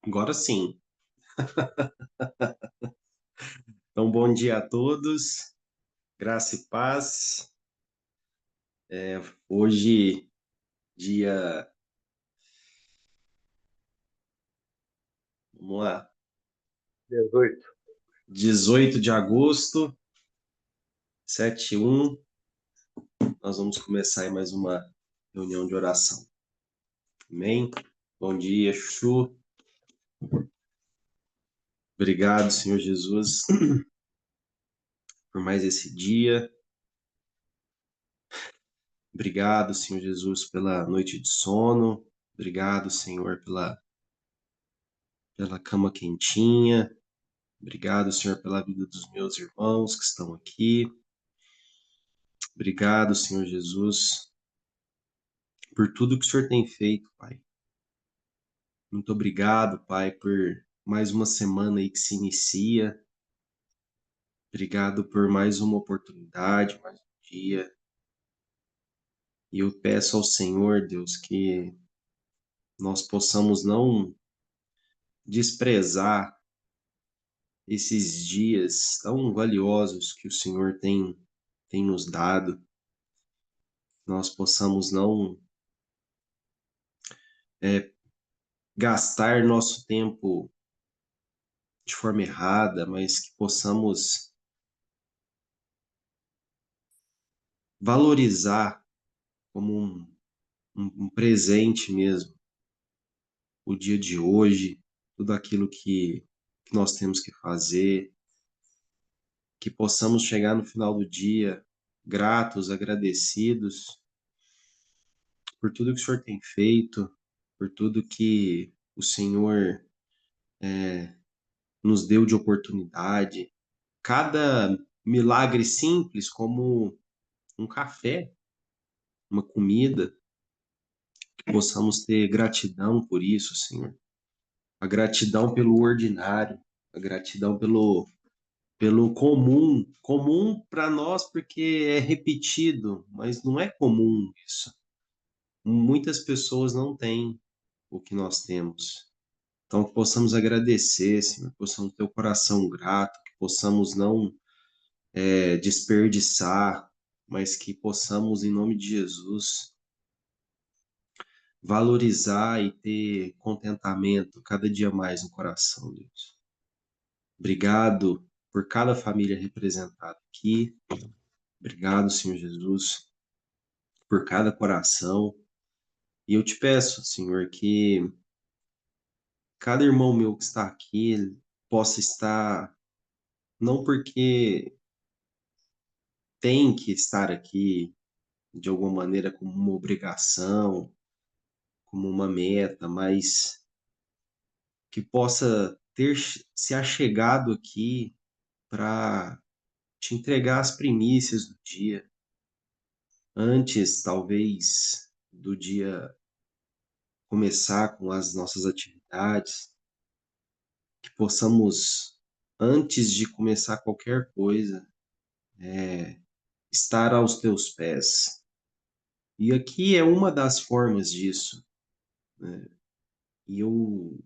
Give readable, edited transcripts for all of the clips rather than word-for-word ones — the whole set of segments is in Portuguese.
Agora sim. Então, bom dia a todos, graça e paz. Hoje, dia, vamos lá, 18. 18 de agosto, 7:01, nós vamos começar aí mais uma reunião de oração. Amém? Bom dia, Chuchu. Obrigado, Senhor Jesus, por mais esse dia. Obrigado, Senhor Jesus, pela noite de sono. Obrigado, Senhor, pela cama quentinha. Obrigado, Senhor, pela vida dos meus irmãos que estão aqui. Obrigado, Senhor Jesus, por tudo que o Senhor tem feito, Pai. Muito obrigado, Pai, por mais uma semana aí que se inicia. Obrigado por mais uma oportunidade, mais um dia. E eu peço ao Senhor, Deus, que nós possamos não desprezar esses dias tão valiosos que o Senhor tem nos dado. Nós possamos não gastar nosso tempo de forma errada, mas que possamos valorizar como um presente mesmo o dia de hoje, tudo aquilo que nós temos que fazer, que possamos chegar no final do dia gratos, agradecidos por tudo que o Senhor tem feito, por tudo que o Senhor nos deu de oportunidade. Cada milagre simples, como um café, uma comida, que possamos ter gratidão por isso, Senhor. A gratidão pelo ordinário, a gratidão pelo comum. Comum para nós porque é repetido, mas não é comum isso. Muitas pessoas não têm o que nós temos. Então, que possamos agradecer, Senhor, que possamos ter o coração grato, que possamos não desperdiçar, mas que possamos, em nome de Jesus, valorizar e ter contentamento cada dia mais no coração, Deus. Obrigado por cada família representada aqui. Obrigado, Senhor Jesus, por cada coração. E eu te peço, Senhor, que cada irmão meu que está aqui ele possa estar, não porque tem que estar aqui de alguma maneira como uma obrigação, como uma meta, mas que possa ter se achegado aqui para te entregar as primícias do dia, antes, talvez, do dia começar com as nossas atividades, que possamos, antes de começar qualquer coisa, estar aos teus pés. E aqui é uma das formas disso, né? E eu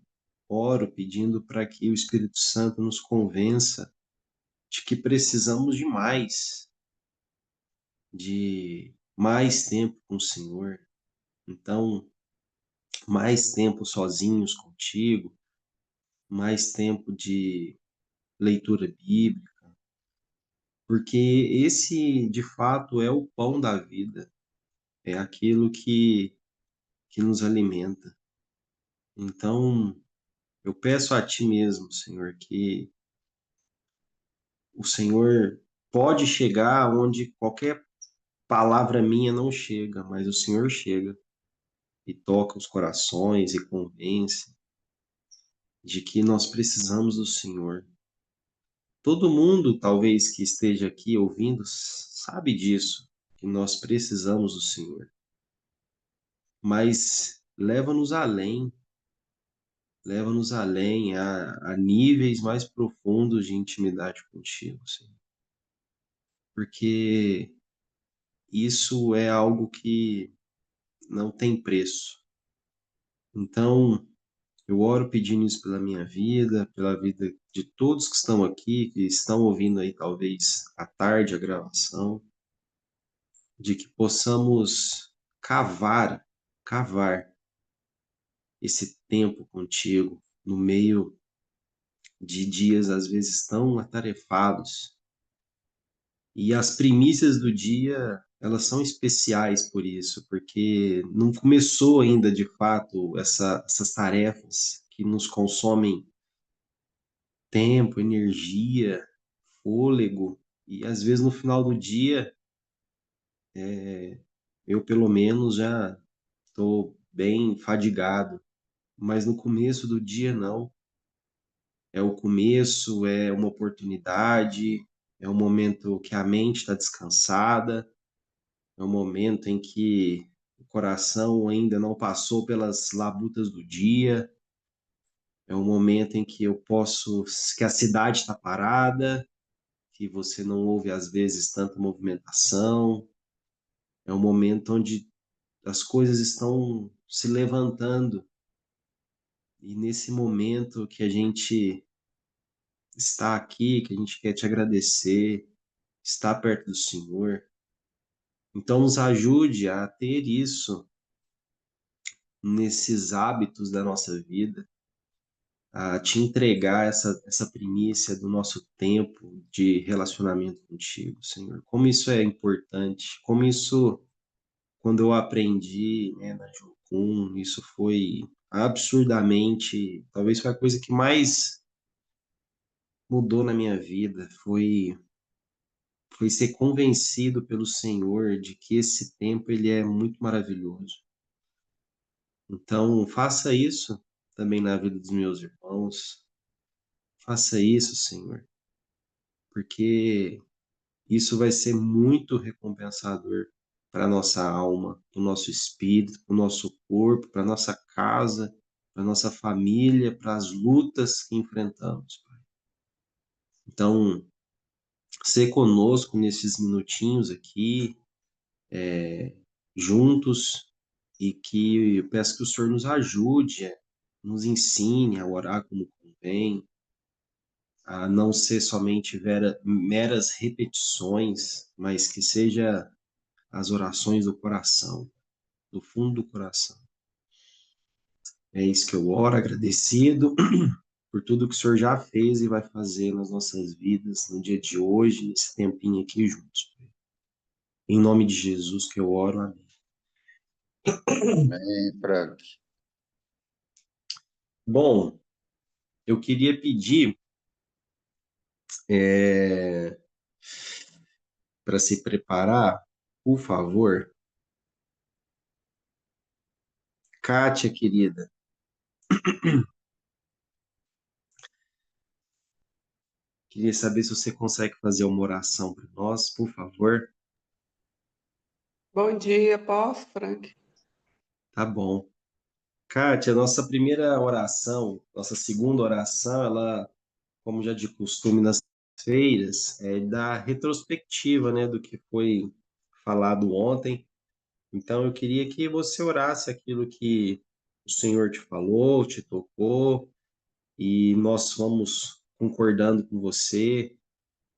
oro pedindo para que o Espírito Santo nos convença de que precisamos de mais tempo com o Senhor. Então, mais tempo sozinhos contigo, mais tempo de leitura bíblica, porque esse, de fato, é o pão da vida, é aquilo que nos alimenta. Então, eu peço a Ti mesmo, Senhor, que o Senhor pode chegar onde qualquer palavra minha não chega, mas o Senhor chega e toca os corações e convence de que nós precisamos do Senhor. Todo mundo, talvez, que esteja aqui ouvindo, sabe disso, que nós precisamos do Senhor. Mas leva-nos além a níveis mais profundos de intimidade contigo, Senhor. Porque isso é algo que não tem preço. Então, Eu oro pedindo isso pela minha vida, pela vida de todos que estão aqui, que estão ouvindo aí talvez à tarde a gravação, de que possamos cavar esse tempo contigo no meio de dias às vezes tão atarefados. E as primícias do dia, elas são especiais por isso, porque não começou ainda de fato essas tarefas que nos consomem tempo, energia, fôlego, e às vezes no final do dia, eu pelo menos já estou bem fadigado, mas no começo do dia não. É o começo, é uma oportunidade, é um momento que a mente está descansada, é um momento em que o coração ainda não passou pelas labutas do dia, é um momento em que eu posso, que a cidade está parada, que você não ouve às vezes tanta movimentação, é um momento onde as coisas estão se levantando, e nesse momento que a gente está aqui, que a gente quer te agradecer, estar perto do Senhor. Então, nos ajude a ter isso nesses hábitos da nossa vida, a te entregar essa primícia do nosso tempo de relacionamento contigo, Senhor. Como isso é importante, como isso, quando eu aprendi, né, na Jocum, isso foi absurdamente, talvez foi a coisa que mais mudou na minha vida, foi ser convencido pelo Senhor de que esse tempo ele é muito maravilhoso. Então, faça isso também na vida dos meus irmãos. Faça isso, Senhor, porque isso vai ser muito recompensador para a nossa alma, para o nosso espírito, para o nosso corpo, para a nossa casa, para a nossa família, para as lutas que enfrentamos, Pai. Então, ser conosco nesses minutinhos aqui, juntos, e que eu peço que o Senhor nos ajude, nos ensine a orar como convém, a não ser somente meras repetições, mas que seja as orações do coração, do fundo do coração. É isso que eu oro, agradecido por tudo que o Senhor já fez e vai fazer nas nossas vidas, no dia de hoje, nesse tempinho aqui juntos. Em nome de Jesus que eu oro, amém. Amém, Frank. Bom, eu queria pedir para se preparar, por favor, Kátia, querida, queria saber se você consegue fazer uma oração para nós, por favor. Bom dia, posso, Frank? Tá bom. Kátia, nossa primeira oração, nossa segunda oração, ela, como já de costume nas feiras, é da retrospectiva, né, do que foi falado ontem. Então, eu queria que você orasse aquilo que o Senhor te falou, te tocou, e nós vamos concordando com você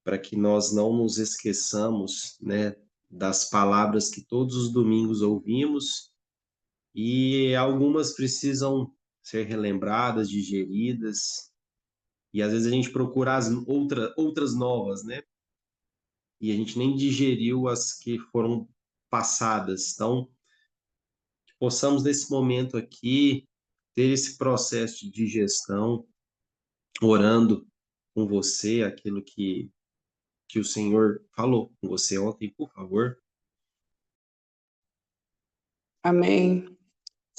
para que nós não nos esqueçamos, né, das palavras que todos os domingos ouvimos e algumas precisam ser relembradas, digeridas, e às vezes a gente procura outras novas, né? E a gente nem digeriu as que foram passadas. Então, que possamos nesse momento aqui ter esse processo de digestão, orando com você aquilo que o Senhor falou com você ontem, por favor. Amém.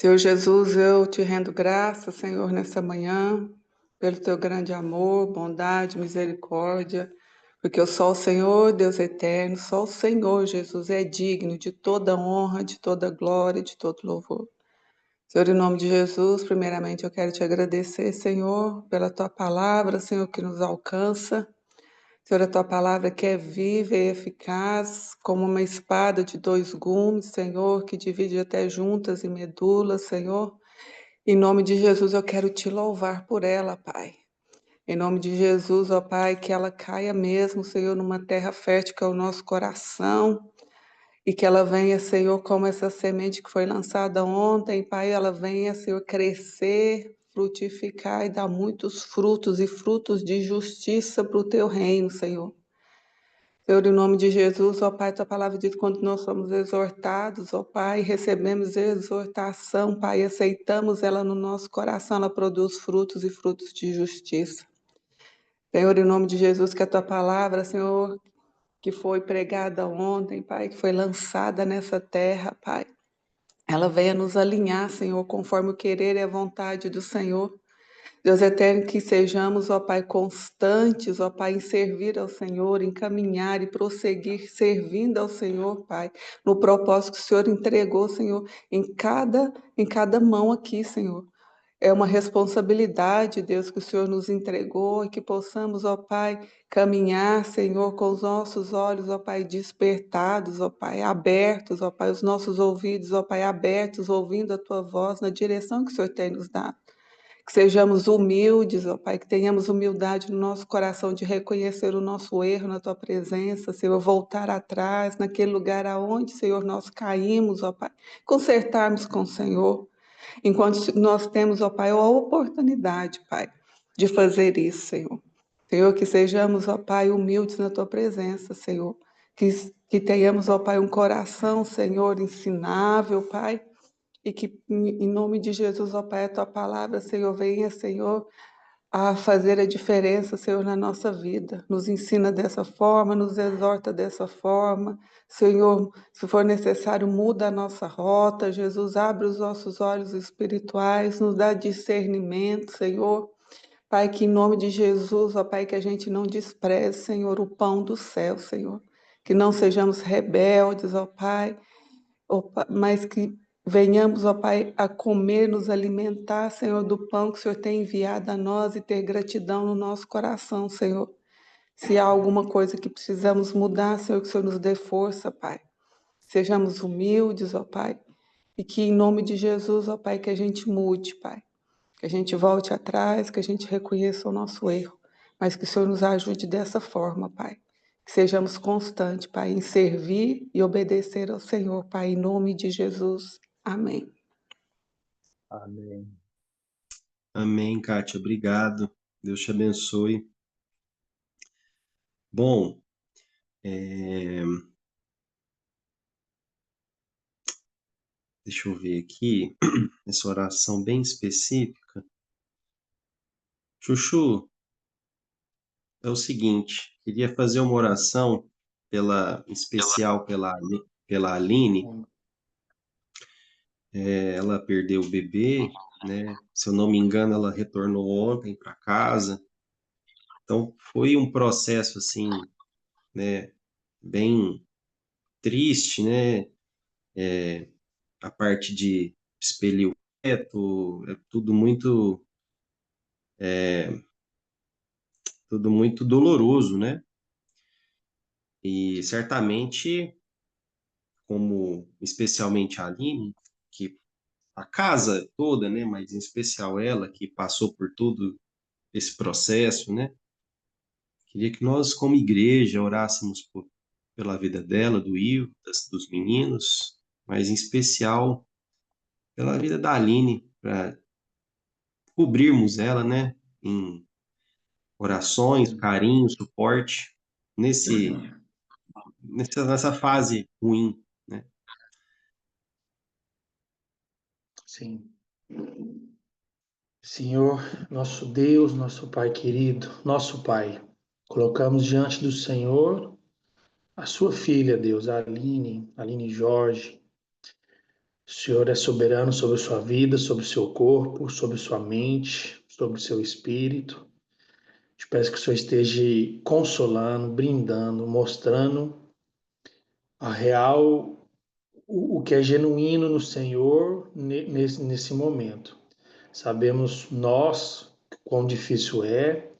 Senhor Jesus, eu te rendo graça, Senhor, nessa manhã, pelo teu grande amor, bondade, misericórdia, porque eu sou o Senhor, Deus eterno, só o Senhor, Jesus, é digno de toda honra, de toda glória, de todo louvor. Senhor, em nome de Jesus, primeiramente eu quero te agradecer, Senhor, pela tua palavra, Senhor, que nos alcança. Senhor, a tua palavra que é viva e eficaz, como uma espada de dois gumes, Senhor, que divide até juntas e medulas, Senhor, Em nome de Jesus, eu quero te louvar por ela, Pai. Em nome de Jesus, ó Pai, que ela caia mesmo, Senhor, numa terra fértil que é o nosso coração. E que ela venha, Senhor, como essa semente que foi lançada ontem, Pai, ela venha, Senhor, crescer, frutificar e dar muitos frutos e frutos de justiça para o teu reino, Senhor. Senhor, em nome de Jesus, ó Pai, tua palavra diz que quando nós somos exortados, ó Pai, recebemos exortação, Pai, aceitamos ela no nosso coração, ela produz frutos e frutos de justiça. Senhor, em nome de Jesus, que a tua palavra, Senhor, que foi pregada ontem, Pai, que foi lançada nessa terra, Pai, ela venha nos alinhar, Senhor, conforme o querer e a vontade do Senhor. Deus eterno, que sejamos, ó Pai, constantes, ó Pai, em servir ao Senhor, em caminhar e prosseguir servindo ao Senhor, Pai, no propósito que o Senhor entregou, Senhor, em cada mão aqui, Senhor. É uma responsabilidade, Deus, que o Senhor nos entregou e que possamos, ó Pai, caminhar, Senhor, com os nossos olhos, ó Pai, despertados, ó Pai, abertos, ó Pai, os nossos ouvidos, ó Pai, abertos, ouvindo a Tua voz na direção que o Senhor tem nos dado. Que sejamos humildes, ó Pai, que tenhamos humildade no nosso coração de reconhecer o nosso erro na Tua presença, Senhor, voltar atrás naquele lugar aonde, Senhor, nós caímos, ó Pai, consertarmos com o Senhor. Enquanto nós temos, ó Pai, a oportunidade, Pai, de fazer isso, Senhor. Senhor, que sejamos, ó Pai, humildes na Tua presença, Senhor. Que tenhamos, ó Pai, um coração, Senhor, ensinável, Pai. E que, em nome de Jesus, ó Pai, a Tua palavra, Senhor, venha, Senhor, a fazer a diferença, Senhor, na nossa vida. Nos ensina dessa forma, nos exorta dessa forma. Senhor, se for necessário, muda a nossa rota. Jesus, abre os nossos olhos espirituais, nos dá discernimento, Senhor. Pai, que em nome de Jesus, ó Pai, que a gente não despreze, Senhor, o pão do céu, Senhor. Que não sejamos rebeldes, ó Pai, mas que venhamos, ó Pai, a comer, nos alimentar, Senhor, do pão que o Senhor tem enviado a nós e ter gratidão no nosso coração, Senhor. Se há alguma coisa que precisamos mudar, Senhor, que o Senhor nos dê força, Pai. Sejamos humildes, ó Pai, e que em nome de Jesus, ó Pai, que a gente mude, Pai. Que a gente volte atrás, que a gente reconheça o nosso erro, mas que o Senhor nos ajude dessa forma, Pai. Que sejamos constantes, Pai, em servir e obedecer ao Senhor, Pai, em nome de Jesus. Amém. Amém. Amém, Kátia. Obrigado. Deus te abençoe. Bom, deixa eu ver aqui, essa oração bem específica. Chuchu, é o seguinte, queria fazer uma oração especial pela Aline. Ela perdeu o bebê, né? Se eu não me engano, ela retornou ontem para casa. Então, foi um processo, assim, né, bem triste, né? A parte de expelir o feto, é tudo muito doloroso, né? E certamente, como especialmente a Aline, que a casa toda, né, mas em especial ela, que passou por todo esse processo, né? Queria que nós, como igreja, orássemos pela vida dela, do Ivo, dos meninos, mas em especial pela vida da Aline, para cobrirmos ela, né, em orações, carinho, suporte nessa fase ruim, né? Sim. Senhor, nosso Deus, nosso Pai querido, nosso Pai, colocamos diante do Senhor a sua filha, Deus, a Aline Jorge. O Senhor é soberano sobre sua vida, sobre seu corpo, sobre sua mente, sobre seu espírito. Te peço que o Senhor esteja consolando, brindando, mostrando a real, o que é genuíno no Senhor nesse momento. Sabemos nós quão difícil é.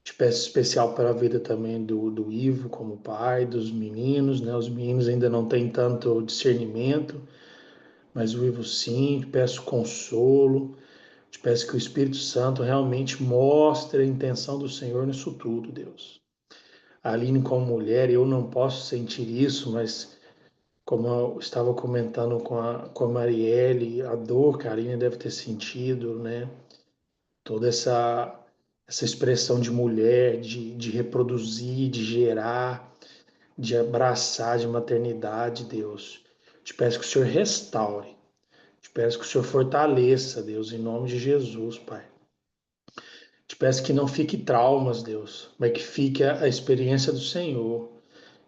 Te peço especial para a vida também do Ivo como pai, dos meninos, né? Os meninos ainda não têm tanto discernimento, mas o Ivo sim. Te peço consolo, Te peço que o Espírito Santo realmente mostre a intenção do Senhor nisso tudo, Deus. A Aline, como mulher, eu não posso sentir isso, mas como eu estava comentando com a Marielle, a dor que a Aline deve ter sentido, né? Toda essa expressão de mulher, de reproduzir, de gerar, de abraçar, de maternidade, Deus. Te peço que o Senhor restaure. Te peço que o Senhor fortaleça, Deus, em nome de Jesus, Pai. Te peço que não fique traumas, Deus, mas que fique a experiência do Senhor,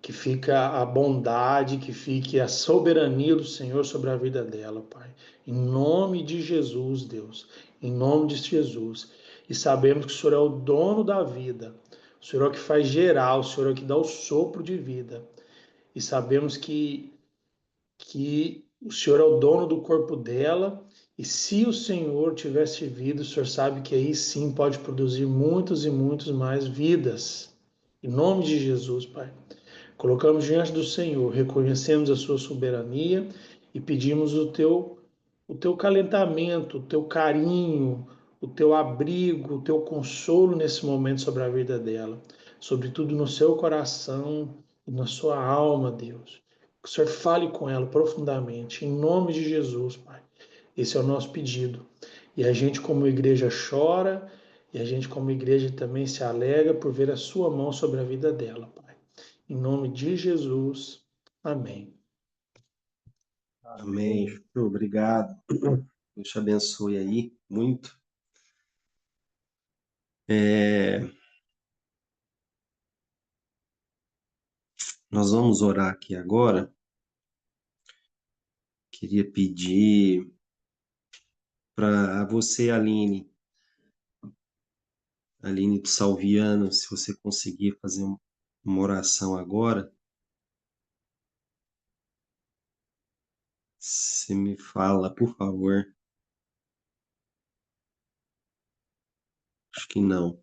que fique a bondade, que fique a soberania do Senhor sobre a vida dela, Pai. Em nome de Jesus, Deus, em nome de Jesus. E sabemos que o Senhor é o dono da vida, o Senhor é o que faz gerar, o Senhor é o que dá o sopro de vida. E sabemos que o Senhor é o dono do corpo dela, e se o Senhor tivesse vida, o Senhor sabe que aí sim pode produzir muitos e muitos mais vidas. Em nome de Jesus, Pai. Colocamos diante do Senhor, reconhecemos a sua soberania e pedimos o teu calentamento, o teu carinho, o teu abrigo, o teu consolo nesse momento sobre a vida dela, sobretudo no seu coração e na sua alma, Deus. Que o Senhor fale com ela profundamente, em nome de Jesus, Pai. Esse é o nosso pedido. E a gente, como igreja, chora, e a gente, como igreja, também se alegra por ver a sua mão sobre a vida dela, Pai. Em nome de Jesus. Amém. Amém. Obrigado. Deus te abençoe aí muito. Nós vamos orar aqui agora. Queria pedir para você, Aline do Salviano, se você conseguir fazer uma oração agora, você me fala, por favor. Acho que não.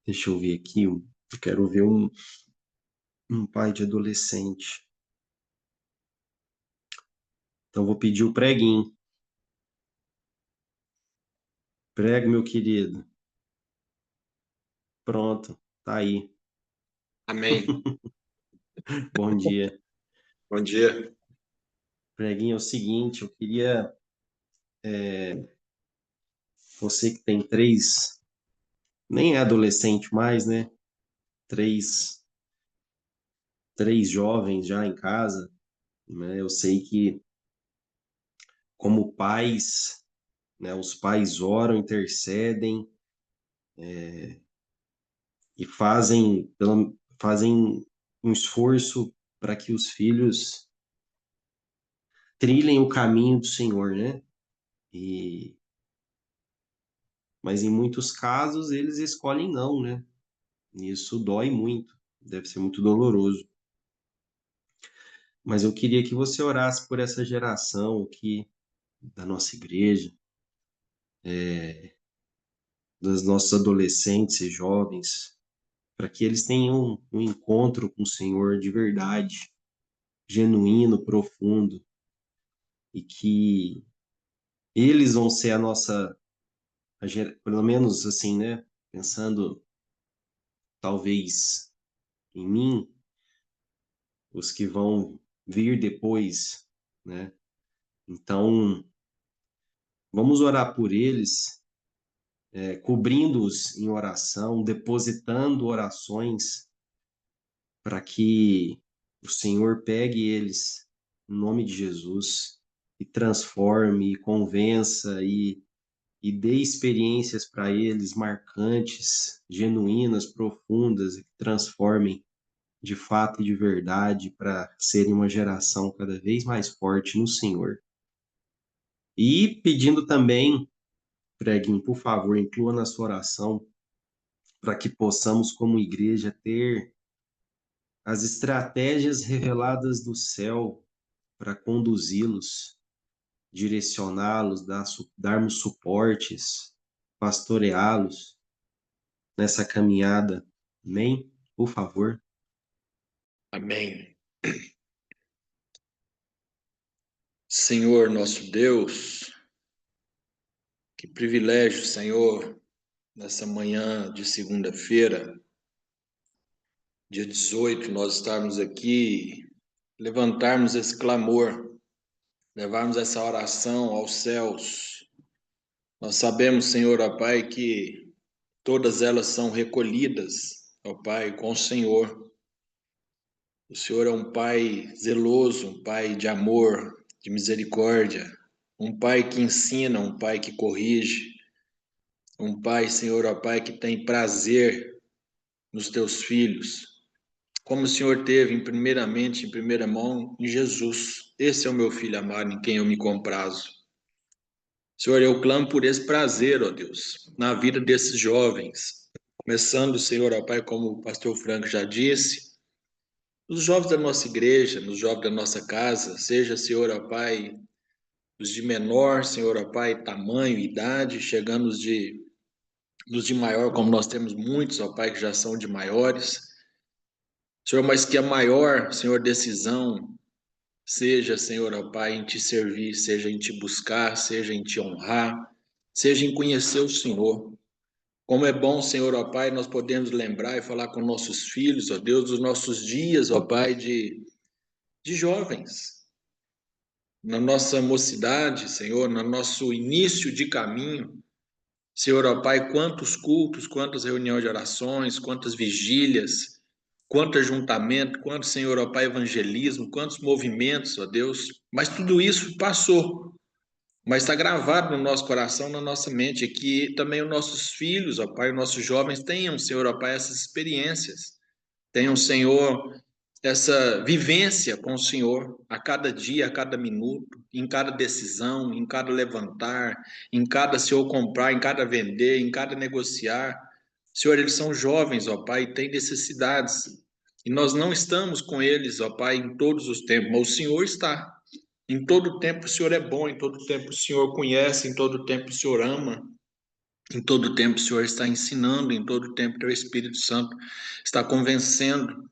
Deixa eu ver aqui. Eu quero ver um pai de adolescente. Então, vou pedir o preguinho. Prego, meu querido. Pronto, tá aí. Amém. Bom dia. Bom dia. Preguinho é o seguinte, eu queria... Você que tem nem é adolescente mais, né? Três jovens já em casa, né? Eu sei que, como pais, né, os pais oram, intercedem e fazem um esforço para que os filhos trilhem o caminho do Senhor, né? Mas em muitos casos eles escolhem não, né? E isso dói muito, deve ser muito doloroso. Mas eu queria que você orasse por essa geração aqui da nossa igreja, dos nossos adolescentes e jovens, para que eles tenham um encontro com o Senhor de verdade, genuíno, profundo, e que eles vão ser pelo menos assim, né? Pensando talvez em mim, os que vão vir depois, né? Então, vamos orar por eles, cobrindo-os em oração, depositando orações para que o Senhor pegue eles, em nome de Jesus, e transforme, e convença, e dê experiências para eles marcantes, genuínas, profundas, e que transformem de fato e de verdade para serem uma geração cada vez mais forte no Senhor. E pedindo também, Preguinho, por favor, inclua na sua oração para que possamos, como igreja, ter as estratégias reveladas do céu para conduzi-los, direcioná-los, darmos suportes, pastoreá-los nessa caminhada. Amém? Por favor. Amém. Senhor nosso Deus, que privilégio, Senhor, nessa manhã de segunda-feira, dia 18, nós estarmos aqui, levantarmos esse clamor, levarmos essa oração aos céus. Nós sabemos, Senhor, ó Pai, que todas elas são recolhidas, ó Pai, com o Senhor. O Senhor é um Pai zeloso, um Pai de amor, de misericórdia, um Pai que ensina, um Pai que corrige, um Pai, Senhor, ó Pai, que tem prazer nos teus filhos, como o Senhor teve primeiramente, em primeira mão, em Jesus. Esse é o meu filho amado, em quem eu me comprazo. Senhor, eu clamo por esse prazer, ó Deus, na vida desses jovens, começando, Senhor, ó Pai, como o pastor Franco já disse, nos jovens da nossa igreja, nos jovens da nossa casa, seja, Senhor, ó Pai, os de menor, Senhor, ó Pai, tamanho, idade, chegando os de maior, como nós temos muitos, ó Pai, que já são de maiores. Senhor, mas que a maior, Senhor, decisão seja, Senhor, ó Pai, em te servir, seja em te buscar, seja em te honrar, seja em conhecer o Senhor. Como é bom, Senhor, ó Pai, nós podemos lembrar e falar com nossos filhos, ó Deus, dos nossos dias, ó Pai, de jovens. Na nossa mocidade, Senhor, no nosso início de caminho, Senhor, ó Pai, quantos cultos, quantas reuniões de orações, quantas vigílias, quanto ajuntamento, quanto, Senhor, ó Pai, evangelismo, quantos movimentos, ó Deus, mas tudo isso passou, mas está gravado no nosso coração, na nossa mente, que também os nossos filhos, ó Pai, os nossos jovens tenham, Senhor, ó Pai, essas experiências, tenham, Senhor, essa vivência com o Senhor a cada dia, a cada minuto, em cada decisão, em cada levantar, em cada, Senhor, comprar, em cada vender, em cada negociar. Senhor, eles são jovens, ó Pai, e têm necessidades. E nós não estamos com eles, ó Pai, em todos os tempos, mas o Senhor está. Em todo tempo o Senhor é bom, em todo tempo o Senhor conhece, em todo tempo o Senhor ama, em todo tempo o Senhor está ensinando, em todo tempo o Teu Espírito Santo está convencendo.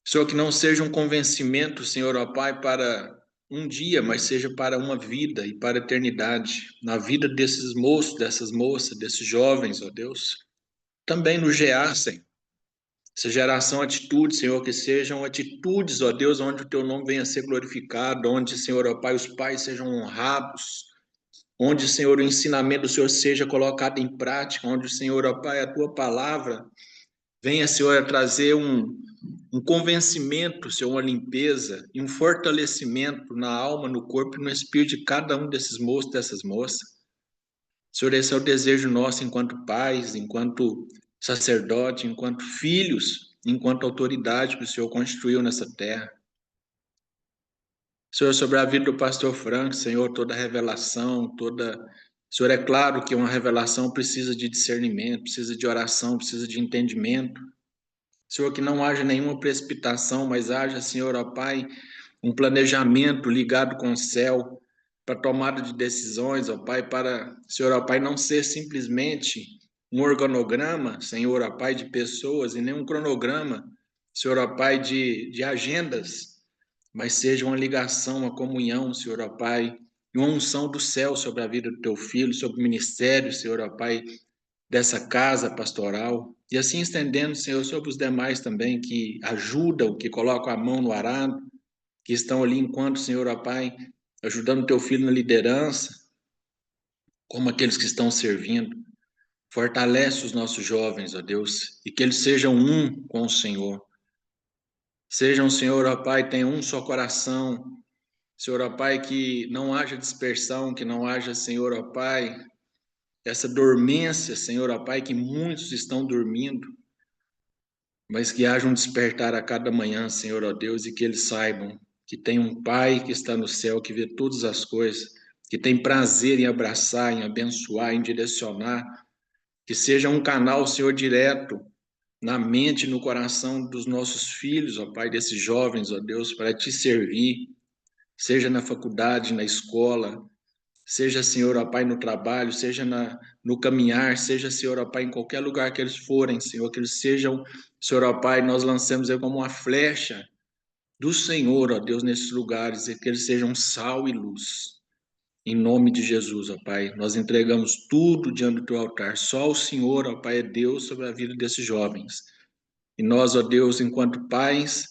Senhor, que não seja um convencimento, Senhor, ó Pai, para um dia, mas seja para uma vida e para a eternidade, na vida desses moços, dessas moças, desses jovens, ó Deus. Também no GEA, Senhor. Essa geração atitudes, Senhor, que sejam atitudes, ó Deus, onde o Teu nome venha a ser glorificado, onde, Senhor, ó Pai, os pais sejam honrados, onde, Senhor, o ensinamento do Senhor seja colocado em prática, onde, Senhor, ó Pai, a Tua palavra venha, Senhor, a trazer um convencimento, Senhor, uma limpeza e um fortalecimento na alma, no corpo e no espírito de cada um desses moços, dessas moças. Senhor, esse é o desejo nosso enquanto pais, enquanto sacerdote, enquanto filhos, enquanto autoridade que o Senhor constituiu nessa terra. Senhor, sobre a vida do pastor Franco, Senhor, toda revelação, Senhor, é claro que uma revelação precisa de discernimento, precisa de oração, precisa de entendimento. Senhor, que não haja nenhuma precipitação, mas haja, Senhor, ó Pai, um planejamento ligado com o céu para tomada de decisões, ó Pai, para, Senhor, ó Pai, não ser simplesmente um organograma, Senhor, ó Pai, de pessoas e nem um cronograma, Senhor, ó Pai, de agendas, mas seja uma ligação, uma comunhão, Senhor, ó Pai, e uma unção do céu sobre a vida do Teu Filho, sobre o ministério, Senhor, ó Pai, dessa casa pastoral, e assim estendendo, Senhor, sobre os demais também que ajudam, que colocam a mão no arado, que estão ali enquanto, Senhor, ó Pai, ajudando Teu Filho na liderança, como aqueles que estão servindo. Fortalece os nossos jovens, ó Deus, e que eles sejam um com o Senhor. Sejam, Senhor, ó Pai, tenham um só coração. Senhor, ó Pai, que não haja dispersão, que não haja, Senhor, ó Pai, essa dormência, Senhor, ó Pai, que muitos estão dormindo, mas que haja um despertar a cada manhã, Senhor, ó Deus, e que eles saibam que tem um Pai que está no céu, que vê todas as coisas, que tem prazer em abraçar, em abençoar, em direcionar, que seja um canal, Senhor, direto na mente e no coração dos nossos filhos, ó Pai, desses jovens, ó Deus, para te servir, seja na faculdade, na escola, seja, Senhor, ó Pai, no trabalho, seja no caminhar, seja, Senhor, ó Pai, em qualquer lugar que eles forem, Senhor, que eles sejam, Senhor, ó Pai, nós lancemos como uma flecha do Senhor, ó Deus, nesses lugares, e que eles sejam sal e luz. Em nome de Jesus, ó Pai, nós entregamos tudo diante do teu altar. Só o Senhor, ó Pai, é Deus sobre a vida desses jovens. E nós, ó Deus, enquanto pais,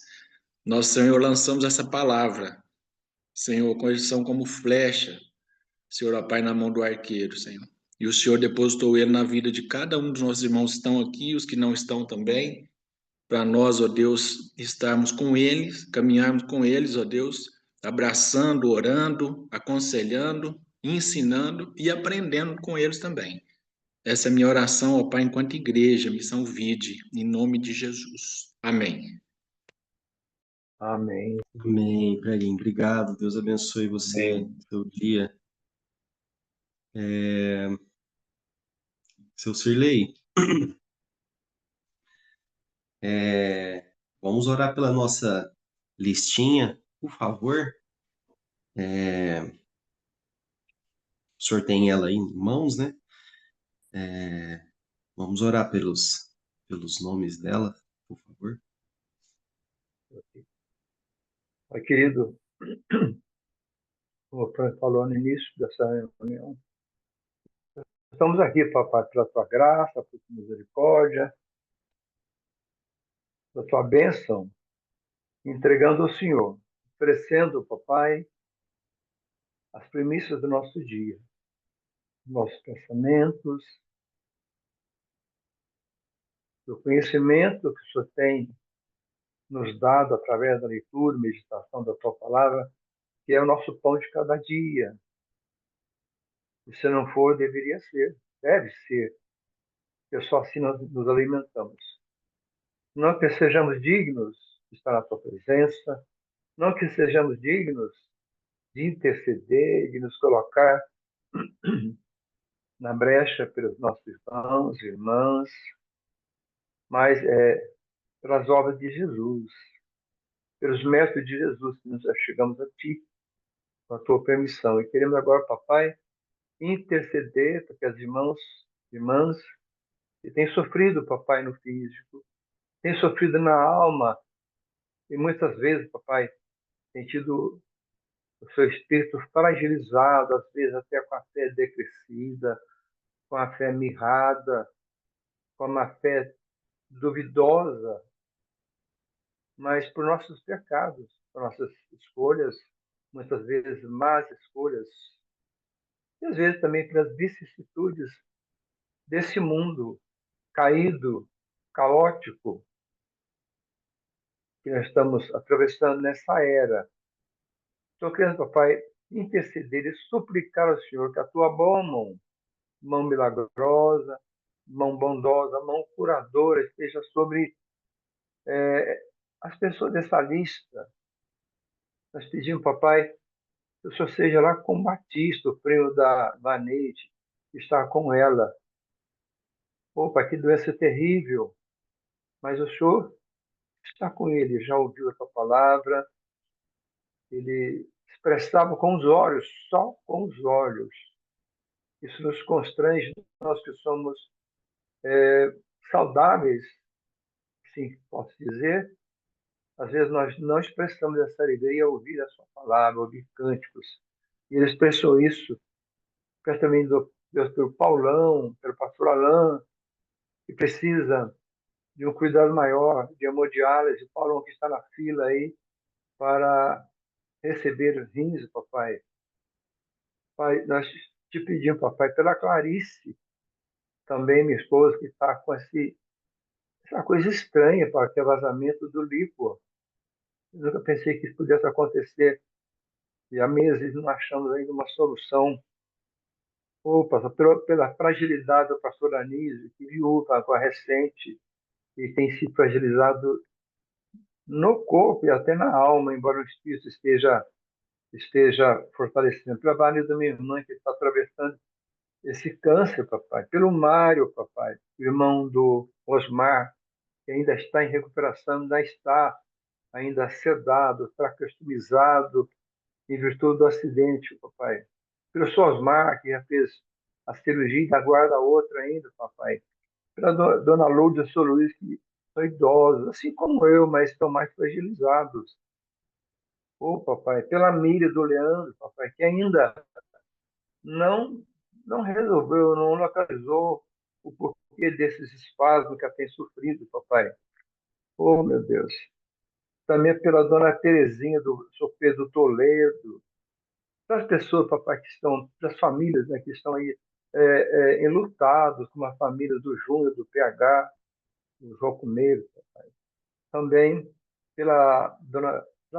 nós, Senhor, lançamos essa palavra, Senhor, com eles são como flecha, Senhor, ó Pai, na mão do arqueiro, Senhor. E o Senhor depositou ele na vida de cada um dos nossos irmãos que estão aqui, os que não estão também, para nós, ó Deus, estarmos com eles, caminharmos com eles, ó Deus, abraçando, orando, aconselhando, ensinando e aprendendo com eles também. Essa é a minha oração, ó Pai, enquanto igreja, missão Vide, em nome de Jesus. Amém. Amém. Amém, Preguinho. Obrigado. Deus abençoe você, Amém. seu dia. Seu Sirlei, vamos orar pela nossa listinha, por favor. O senhor tem ela aí em mãos, né? Vamos orar pelos nomes dela, por favor. Pai querido, como o Fran falou no início dessa reunião, estamos aqui, papai, pela tua graça, pela tua misericórdia, pela tua bênção, entregando ao Senhor, oferecendo, papai, as premissas do nosso dia, nossos pensamentos, do conhecimento que o Senhor tem nos dado através da leitura e meditação da tua palavra, que é o nosso pão de cada dia. E se não for, deveria ser, deve ser, porque só assim nós nos alimentamos. Não que sejamos dignos de estar na tua presença, não que sejamos dignos de interceder, de nos colocar na brecha pelos nossos irmãos e irmãs, mas pelas obras de Jesus, pelos métodos de Jesus que nós chegamos a ti, com a tua permissão. E queremos agora, papai, interceder para que as irmãs que têm sofrido, papai, no físico, têm sofrido na alma, e muitas vezes, papai, têm tido o seu espírito fragilizado, às vezes até com a fé decrescida, com a fé mirrada, com uma fé duvidosa, mas por nossos pecados, por nossas escolhas, muitas vezes más escolhas, e às vezes também pelas vicissitudes desse mundo caído, caótico, que nós estamos atravessando nessa era. Estou querendo, papai, interceder e suplicar ao Senhor que a tua boa mão milagrosa, mão bondosa, mão curadora esteja sobre as pessoas dessa lista. Nós pedimos, papai, que o Senhor seja lá com o Batista, o primo da Vaneide, que está com ela. Opa, que doença terrível! Mas o Senhor está com ele, já ouviu a tua palavra, ele expressava com os olhos, só com os olhos. Isso nos constrange, nós que somos saudáveis, sim, posso dizer. Às vezes nós não expressamos essa alegria ao ouvir a sua palavra, ouvir cânticos. E ele expressou isso, peço também Deus pelo Paulão, pelo pastor Alain, que precisa de um cuidado maior, de hemodiálise, o Paulão que está na fila aí para receber rins, papai. Pai, nós te pedimos, papai, pela Clarice, também minha esposa, que está com essa coisa estranha, para que é vazamento do líquor. Eu nunca pensei que isso pudesse acontecer. E há meses não achamos ainda uma solução. Opa, pela fragilidade do pastor Anísio, que viúva agora recente, e tem se fragilizado no corpo e até na alma, embora o espírito esteja fortalecendo. Pela Vanessa da minha irmã, que está atravessando esse câncer, papai. Pelo Mário, papai, irmão do Osmar, que ainda está em recuperação, ainda sedado, tracostomizado, em virtude do acidente, papai. Pelo Osmar, que já fez a cirurgia e aguarda outra ainda, papai. Pela dona Lourdes e o Sr. Luiz, que são idosos, assim como eu, mas estão mais fragilizados. Oh, papai, pela Miriam do Leandro, papai, que ainda não, não resolveu, não localizou o porquê desses espasmos que ela tem sofrido, papai. Oh, meu Deus. Também pela dona Terezinha do São Pedro Toledo, das pessoas, papai, que estão, das famílias, né, que estão aí enlutados, como a família do Júnior, do PH, do João Comeiro, também pela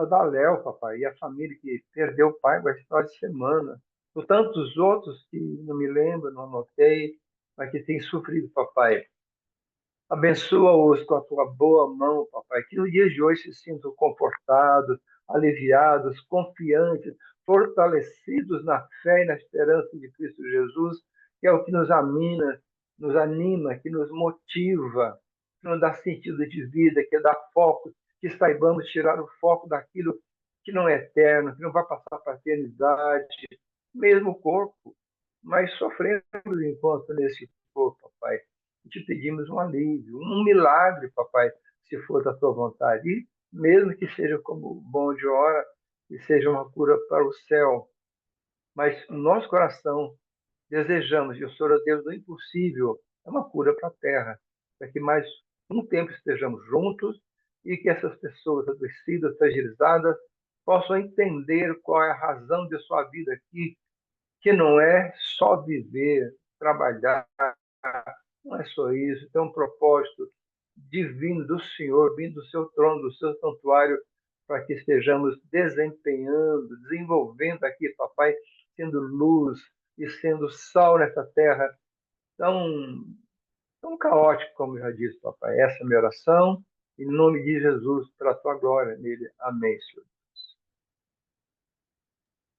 Daléu, papai, e a família que perdeu o pai com final de semana, por tantos outros que não me lembro, não anotei, mas que têm sofrido, papai. Abençoa-os com a tua boa mão, papai, que no dia de hoje se sintam confortados, aliviados, confiantes, fortalecidos na fé e na esperança de Cristo Jesus, que é o que nos anima, que nos motiva, que nos dá sentido de vida, que dá foco, que saibamos tirar o foco daquilo que não é eterno, que não vai passar para a eternidade, mesmo o corpo, mas sofremos enquanto nesse corpo, papai. Te pedimos um alívio, um milagre, papai, se for da tua vontade. E mesmo que seja como bom de hora, que seja uma cura para o céu, mas no nosso coração desejamos, e o Senhor é Deus do impossível, é uma cura para a terra, para que mais um tempo estejamos juntos e que essas pessoas adoecidas, fragilizadas, possam entender qual é a razão de sua vida aqui, que não é só viver, trabalhar, não é só isso, tem um propósito divino do Senhor, vindo do seu trono, do seu santuário, para que estejamos desempenhando, desenvolvendo aqui, papai, sendo luz e sendo sal nessa terra tão, tão caótica, como eu já disse, papai. Essa é a minha oração, em nome de Jesus, para a tua glória nele. Amém, Senhor.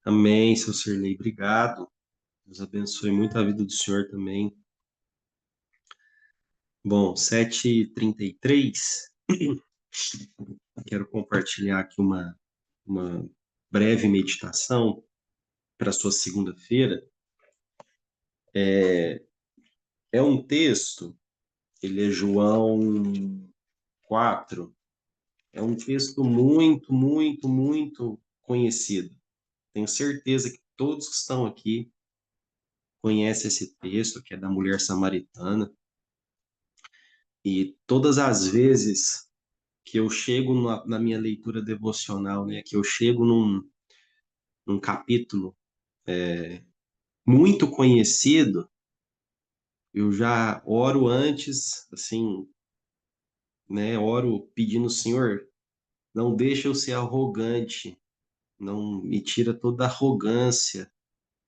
Amém, seu Sirlei. Obrigado. Deus abençoe muito a vida do senhor também. Bom, 7h33. Quero compartilhar aqui uma breve meditação para a sua segunda-feira. É um texto, ele é João 4. É um texto muito, muito, muito conhecido. Tenho certeza que todos que estão aqui conhecem esse texto, que é da mulher samaritana. E todas as vezes que eu chego na minha leitura devocional, né, que eu chego num capítulo muito conhecido, eu já oro antes, assim, né, oro pedindo, Senhor, não deixa eu ser arrogante, não me tira toda a arrogância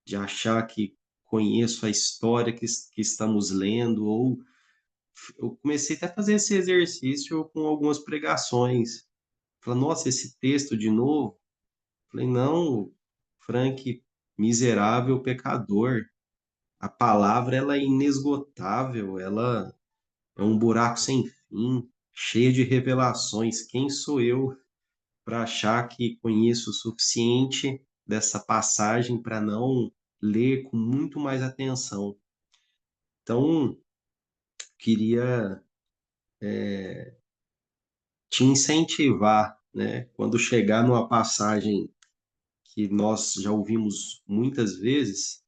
de achar que conheço a história que estamos lendo, ou eu comecei até a fazer esse exercício com algumas pregações. Falei, nossa, esse texto de novo? Falei, não, Frank, miserável pecador. A palavra, ela é inesgotável, ela é um buraco sem fim, cheio de revelações. Quem sou eu para achar que conheço o suficiente dessa passagem para não ler com muito mais atenção? Então, queria te incentivar, né? Quando chegar numa passagem que nós já ouvimos muitas vezes,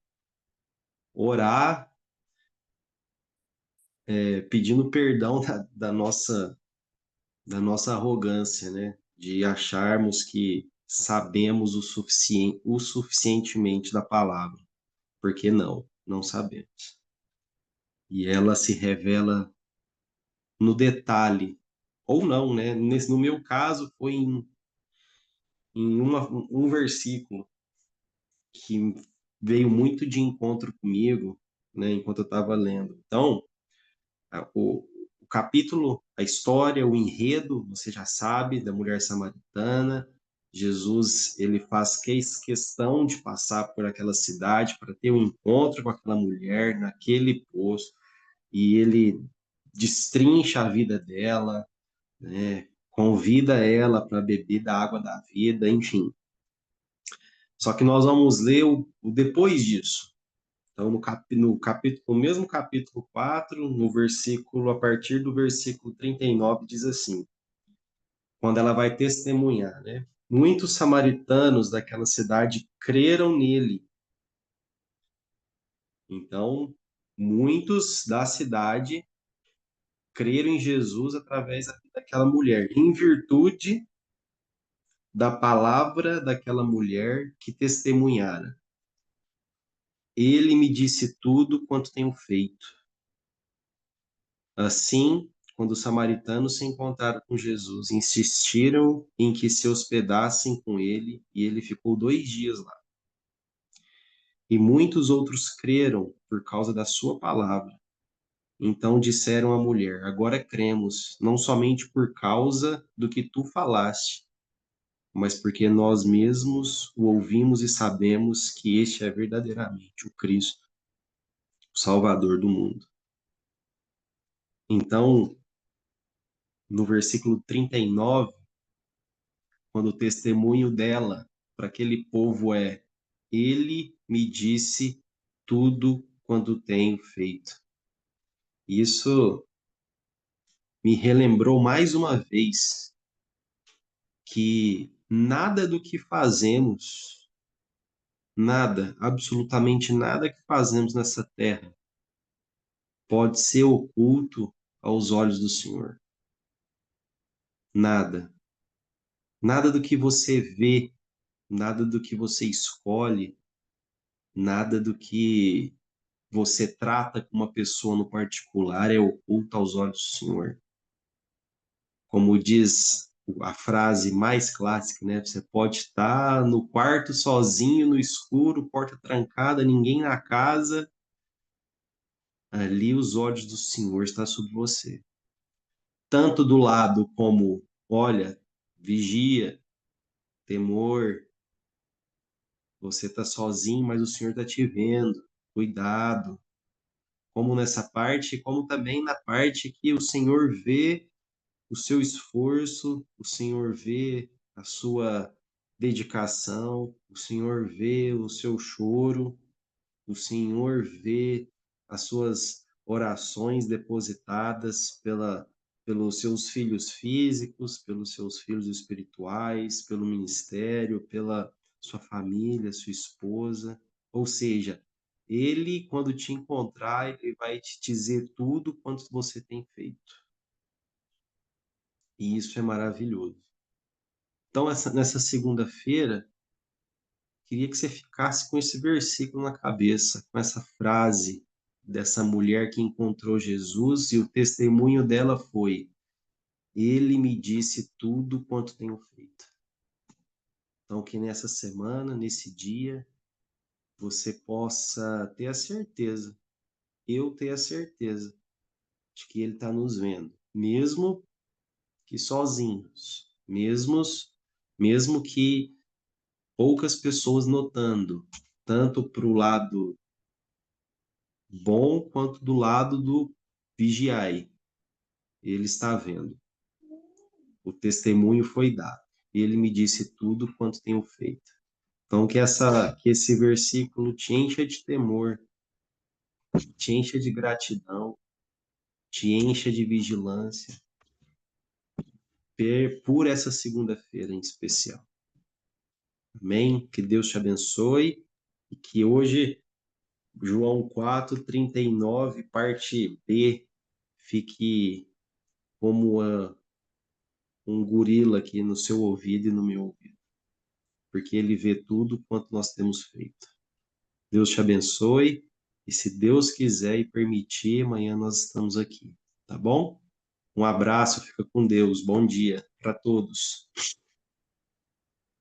orar, pedindo perdão da nossa arrogância, né? De acharmos que sabemos o suficientemente da palavra, porque não sabemos. E ela se revela no detalhe, ou não, né? No meu caso, foi em um versículo que veio muito de encontro comigo, né? Enquanto eu estava lendo. Então, o capítulo, a história, o enredo, você já sabe, da mulher samaritana. Jesus, ele faz questão de passar por aquela cidade para ter um encontro com aquela mulher naquele poço, e ele destrincha a vida dela, né? Convida ela para beber da água da vida, enfim. Só que nós vamos ler o depois disso. Então, no mesmo capítulo 4, a partir do versículo 39, diz assim, quando ela vai testemunhar, né? Muitos samaritanos daquela cidade creram nele. Então, muitos da cidade creram em Jesus através daquela mulher, em virtude da palavra daquela mulher que testemunhara. Ele me disse tudo quanto tenho feito. Assim, quando os samaritanos se encontraram com Jesus, insistiram em que se hospedassem com ele, e ele ficou 2 dias lá. E muitos outros creram por causa da sua palavra. Então disseram à mulher: agora cremos, não somente por causa do que tu falaste, mas porque nós mesmos o ouvimos e sabemos que este é verdadeiramente o Cristo, o Salvador do mundo. Então, no versículo 39, quando o testemunho dela para aquele povo é: ele me disse tudo quanto tenho feito. Isso me relembrou mais uma vez que nada do que fazemos, nada, absolutamente nada que fazemos nessa terra pode ser oculto aos olhos do Senhor. Nada. Nada do que você vê, nada do que você escolhe, nada do que você trata com uma pessoa no particular é oculto aos olhos do Senhor. Como diz a frase mais clássica, né? Você pode estar no quarto sozinho, no escuro, porta trancada, ninguém na casa, ali os olhos do Senhor estão sobre você. Tanto do lado como, olha, vigia, temor, você está sozinho, mas o Senhor está te vendo, cuidado. Como nessa parte, como também na parte que o Senhor vê o seu esforço, o Senhor vê a sua dedicação, o Senhor vê o seu choro, o Senhor vê as suas orações depositadas pelos seus filhos físicos, pelos seus filhos espirituais, pelo ministério, pela sua família, sua esposa. Ou seja, ele, quando te encontrar, ele vai te dizer tudo quanto você tem feito. E isso é maravilhoso. Então, nessa segunda-feira, queria que você ficasse com esse versículo na cabeça, com essa frase dessa mulher que encontrou Jesus e o testemunho dela foi: ele me disse tudo quanto tenho feito. Então, que nessa semana, nesse dia, você possa ter a certeza, eu ter a certeza, de que ele está nos vendo, mesmo que sozinhos, mesmo que poucas pessoas notando, tanto para o lado bom quanto do lado do vigiai. Ele está vendo. O testemunho foi dado. Ele me disse tudo quanto tenho feito. Então, que esse versículo te encha de temor, te encha de gratidão, te encha de vigilância por essa segunda-feira em especial. Amém? Que Deus te abençoe e que hoje João 4:39, parte B, fique como um gorila aqui no seu ouvido e no meu ouvido, porque ele vê tudo quanto nós temos feito. Deus te abençoe e, se Deus quiser e permitir, amanhã nós estamos aqui, tá bom? Um abraço, fica com Deus, bom dia para todos.